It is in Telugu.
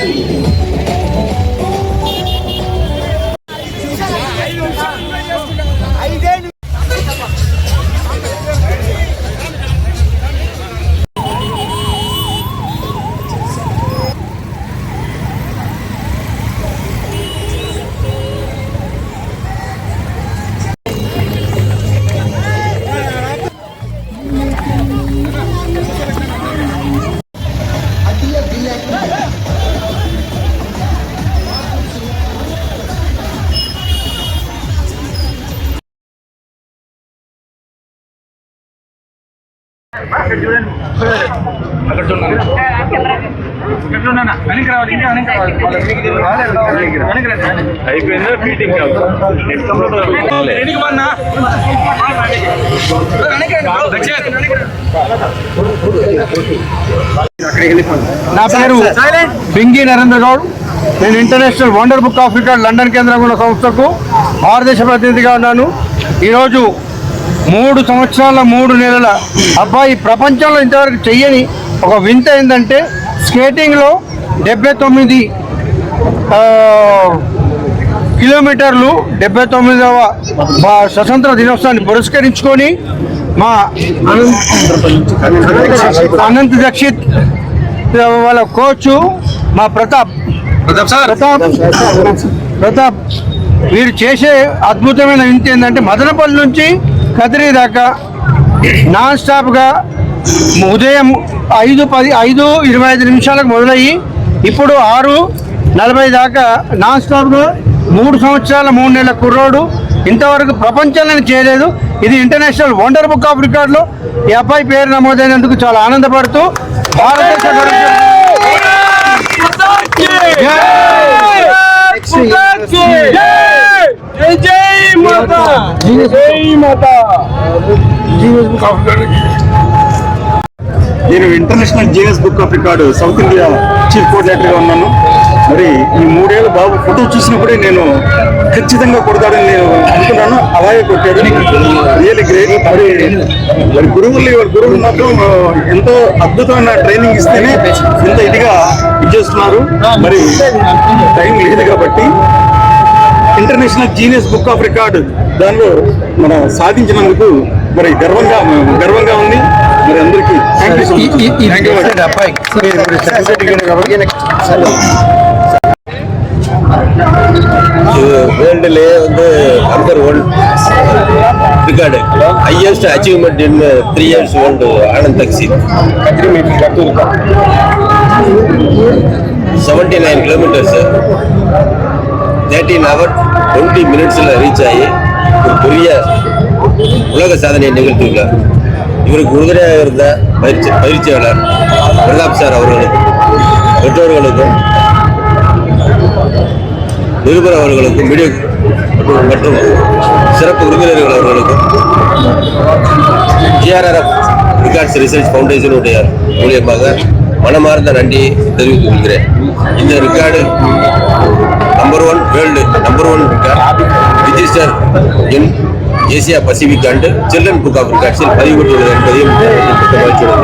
నా పేరు బింగి నరేంద్ర గౌడ్. నేను international wonder book of record London కేంద్రం ఉన్న సంస్థకు భారతదేశ ప్రతినిధిగా ఉన్నాను. ఈరోజు 3 సంవత్సరాల 3 నెలల అబ్బాయి ప్రపంచంలో ఇంతవరకు చెయ్యని ఒక వింత ఏంటంటే స్కేటింగ్లో 79 కిలోమీటర్లు 79వ స్వతంత్ర దినోత్సవాన్ని పురస్కరించుకొని మా అనంత్ దక్షిత్ వాళ్ళ కోచ్ మా ప్రతాప్ వీరు చేసే అద్భుతమైన వింత ఏంటంటే మదనపల్లి నుంచి కదిరి దాకా నాన్ స్టాప్గా ఉదయం 5:25 నిమిషాలకు మొదలయ్యి ఇప్పుడు 6:40 దాకా నాన్ స్టాప్గా 3 సంవత్సరాల 3 నెలల కుర్రోడు ఇంతవరకు ప్రపంచంలో చేయలేదు. ఇది ఇంటర్నేషనల్ వండర్ బుక్ ఆఫ్ రికార్డులో ఈ అబ్బాయి పేరు నమోదైనందుకు చాలా ఆనందపడుతూ భారతదేశ నేను international genius book of record South India chief కోఆర్డినేటర్గా ఉన్నాను. మరి ఈ 3 ఏళ్ళ బాబు ఫోటో చూసినప్పుడే నేను ఖచ్చితంగా కొడతాడని నేను అనుకున్నాను. అలాగే కొట్టాడు. Really great. మరి గురువులు మాత్రం ఎంతో అద్భుతమైన ట్రైనింగ్ ఇస్తేనే ఇంత ఇదిగా ఇచ్చేస్తున్నారు. మరి టైం లేదు కాబట్టి international genius book of record దానిలో మనం సాధించినందుకు మరి గర్వంగా ఉంది. మరి అందరికీ வேர்ல்டுலேயே வந்து நம்பர் 1 ரிகார்டு ஹையஸ்ட் அச்சீவ்மெண்ட் இன் 3 years old Anand Dakshith 79 kilometres 13 hours 20 minutes reach ஆகி ஒரு பெரிய உலக சாதனையை நிகழ்த்தியுள்ளார். இவருக்கு உறுதுணையாக இருந்த பயிற்சியாளர் பிரதாப் சார் அவர்களுக்கும் பெற்றோர்களுக்கும் நிருபர் அவர்களுக்கும் மீடியா மற்றும் சிறப்பு விருந்தினர்கள் அவர்களுக்கும் GRRF ரிகார்ட்ஸ் ரிசர்ச் ஃபவுண்டேஷனுடைய மூலியமாக மனமார்ந்த நன்றியை தெரிவித்துக் கொள்கிறேன். இந்த record number 1 world number 1 record register in Asia Pacific and children book of ரிகார்ட்ஸில் பதிவு பெற்றுள்ளது என்பதையும் மகிழ்ச்சியுடன்